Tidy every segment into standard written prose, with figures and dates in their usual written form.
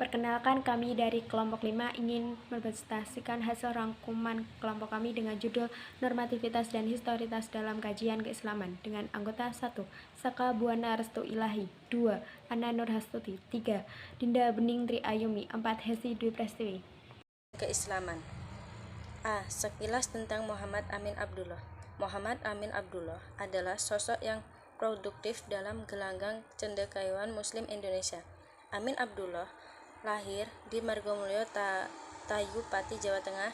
Perkenalkan, kami dari kelompok 5 ingin mempresentasikan hasil rangkuman kelompok kami dengan judul Normativitas dan Historitas dalam Kajian Keislaman dengan anggota 1. Saka Buana Restu Ilahi 2. Ana Nurhastuti 3. Dinda Bening Tri Ayumi 4. Hesi Dwi Prestiwi. Keislaman. A. Sekilas tentang Muhammad Amin Abdullah. Muhammad Amin Abdullah adalah sosok yang produktif dalam gelanggang cendekiawan Muslim Indonesia. Amin Abdullah lahir di Margomulyo, Tayu Pati, Jawa Tengah,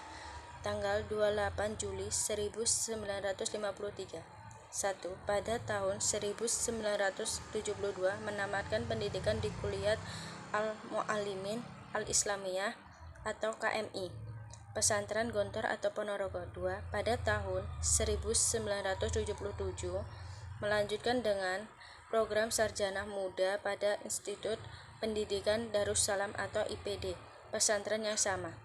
tanggal 28 Juli 1953. 1. Pada tahun 1972 menamatkan pendidikan di Kuliah Al-Mu'allimin Al-Islamiyah atau KMI, Pesantren Gontor atau Ponorogo. 2. Pada tahun 1977 melanjutkan dengan program sarjana muda pada Institut Pendidikan Darussalam atau IPD, pesantren yang sama.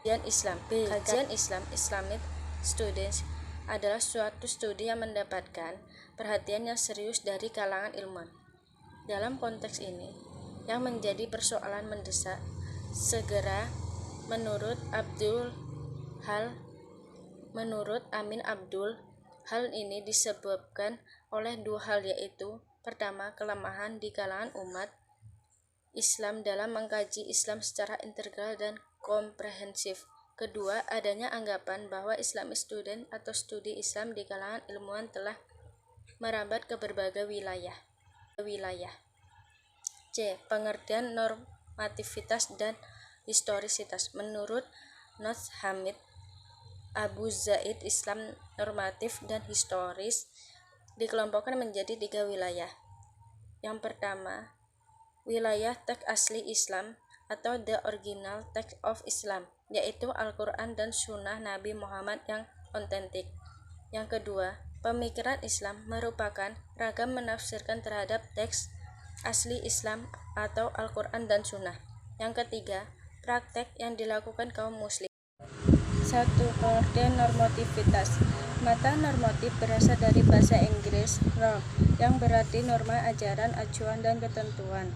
Kajian Islam. B. Kajian Islam Islamic Studies adalah suatu studi yang mendapatkan perhatian yang serius dari kalangan ilmuwan. Dalam konteks ini, yang menjadi persoalan mendesak segera menurut Amin Abdul, hal ini disebabkan oleh dua hal, yaitu pertama, kelemahan di kalangan umat Islam dalam mengkaji Islam secara integral dan komprehensif. Kedua, adanya anggapan bahwa Islamic Student atau studi Islam di kalangan ilmuwan telah merambat ke berbagai wilayah. C. Pengertian normativitas dan historisitas. Menurut Nats Hamid Abu Zaid, Islam normatif dan historis dikelompokkan menjadi 3 wilayah. Yang pertama, wilayah teks asli Islam atau the original text of Islam, yaitu Al-Quran dan Sunnah Nabi Muhammad yang otentik. Yang kedua, pemikiran Islam merupakan ragam menafsirkan terhadap teks asli Islam atau Al-Quran dan Sunnah. Yang ketiga, praktek yang dilakukan kaum muslim. 1. Pengertian normativitas. Mata normatif berasal dari bahasa Inggris norm, yang berarti norma, ajaran, acuan, dan ketentuan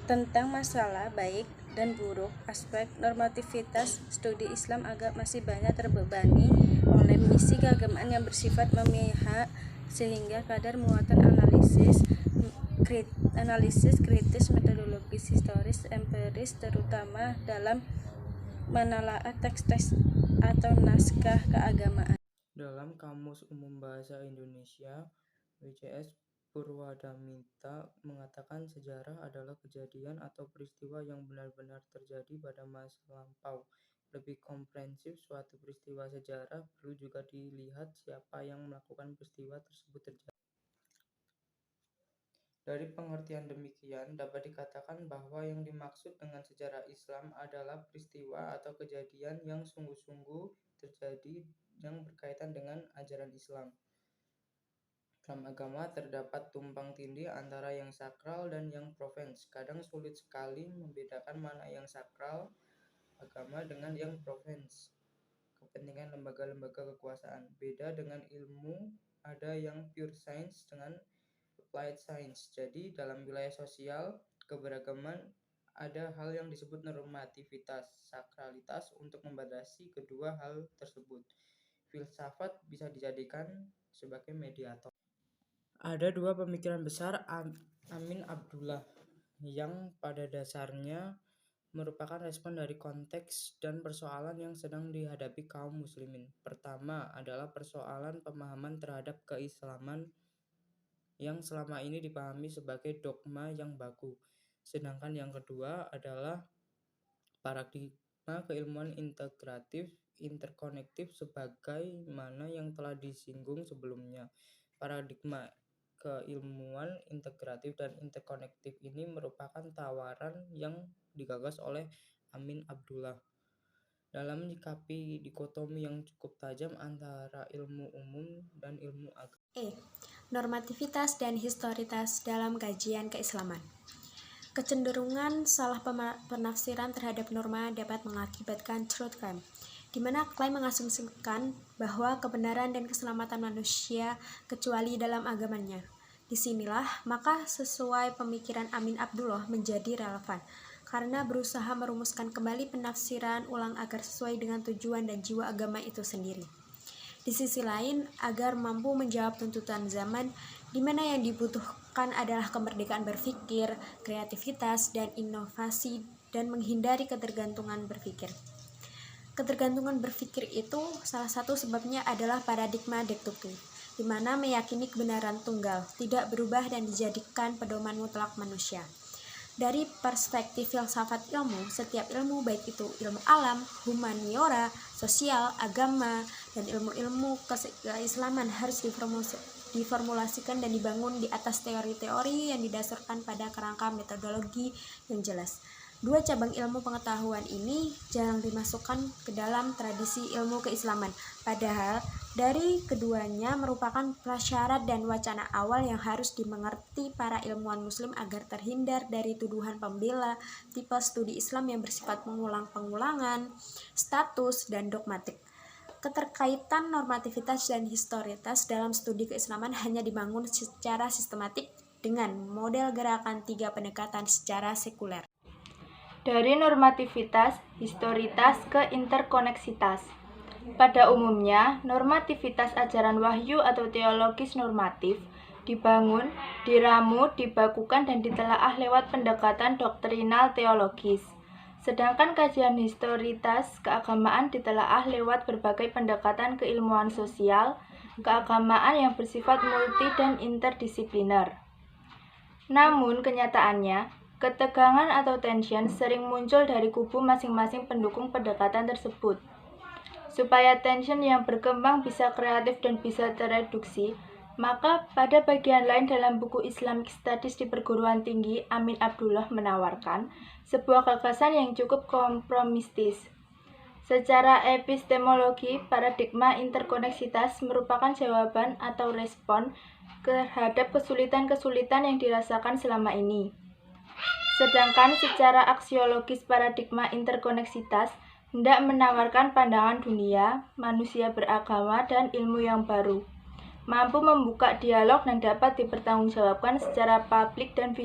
tentang masalah baik dan buruk. Aspek normativitas studi Islam masih banyak terbebani oleh misi keagamaan yang bersifat memihak, sehingga kadar muatan analisis kritis, metodologis, historis, empiris, terutama dalam menelaah teks-teks atau naskah keagamaan. Dalam Kamus Umum Bahasa Indonesia, WCS Purwadamita mengatakan sejarah adalah kejadian atau peristiwa yang benar-benar terjadi pada masa lampau. Lebih komprehensif, suatu peristiwa sejarah perlu juga dilihat siapa yang melakukan peristiwa tersebut terjadi. Dari pengertian demikian, dapat dikatakan bahwa yang dimaksud dengan sejarah Islam adalah peristiwa atau kejadian yang sungguh-sungguh terjadi yang berkaitan dengan ajaran Islam. Dalam agama terdapat tumpang tindih antara yang sakral dan yang profans. Kadang sulit sekali membedakan mana yang sakral agama dengan yang profans kepentingan lembaga-lembaga kekuasaan. Beda dengan ilmu, ada yang pure science dengan applied science. Jadi dalam wilayah sosial keberagaman ada hal yang disebut normativitas, sakralitas untuk membatasi kedua hal tersebut. Filsafat bisa dijadikan sebagai mediator. Ada dua pemikiran besar Amin Abdullah yang pada dasarnya merupakan respon dari konteks dan persoalan yang sedang dihadapi kaum muslimin. Pertama adalah persoalan pemahaman terhadap keislaman yang selama ini dipahami sebagai dogma yang baku. Sedangkan yang kedua adalah paradigma keilmuan integratif, interkonektif sebagaimana yang telah disinggung sebelumnya. Paradigma keilmuan integratif dan interkonektif ini merupakan tawaran yang digagas oleh Amin Abdullah dalam menyikapi dikotomi yang cukup tajam antara ilmu umum dan ilmu agama. Normativitas dan historitas dalam kajian keislaman. Kecenderungan salah penafsiran terhadap norma dapat mengakibatkan truth claim, di mana klaim mengasumsikan bahwa kebenaran dan keselamatan manusia kecuali dalam agamanya. Disinilah maka sesuai pemikiran Amin Abdullah menjadi relevan, karena berusaha merumuskan kembali penafsiran ulang agar sesuai dengan tujuan dan jiwa agama itu sendiri. Di sisi lain, agar mampu menjawab tuntutan zaman, di mana yang dibutuhkan adalah kemerdekaan berpikir, kreativitas, dan inovasi, dan menghindari ketergantungan berpikir. Ketergantungan berpikir itu salah satu sebabnya adalah paradigma deduktif, di mana meyakini kebenaran tunggal, tidak berubah dan dijadikan pedoman mutlak manusia. Dari perspektif filsafat ilmu, setiap ilmu baik itu ilmu alam, humaniora, sosial, agama, dan ilmu-ilmu keislaman harus diformulasikan dan dibangun di atas teori-teori yang didasarkan pada kerangka metodologi yang jelas. Dua cabang ilmu pengetahuan ini jarang dimasukkan ke dalam tradisi ilmu keislaman, padahal dari keduanya merupakan prasyarat dan wacana awal yang harus dimengerti para ilmuwan muslim agar terhindar dari tuduhan pembela tipe studi Islam yang bersifat pengulang-pengulangan, status, dan dogmatik. Keterkaitan normativitas dan historitas dalam studi keislaman hanya dibangun secara sistematik dengan model gerakan tiga pendekatan secara sekuler. Dari normativitas, historitas ke interkoneksitas. Pada umumnya, normativitas ajaran wahyu atau teologis normatif dibangun, diramu, dibakukan, dan ditelaah lewat pendekatan doktrinal teologis. Sedangkan kajian historitas keagamaan ditelaah lewat berbagai pendekatan keilmuan sosial, keagamaan yang bersifat multi dan interdisipliner. Namun, kenyataannya, ketegangan atau tension sering muncul dari kubu masing-masing pendukung pendekatan tersebut. Supaya tension yang berkembang bisa kreatif dan bisa tereduksi, maka pada bagian lain dalam buku Islamic Studies di perguruan tinggi, Amin Abdullah menawarkan sebuah gagasan yang cukup kompromistis. Secara epistemologi, paradigma interkoneksitas merupakan jawaban atau respon terhadap kesulitan-kesulitan yang dirasakan selama ini. Sedangkan secara aksiologis paradigma interkoneksitas hendak menawarkan pandangan dunia, manusia beragama, dan ilmu yang baru, mampu membuka dialog dan dapat dipertanggungjawabkan secara publik dan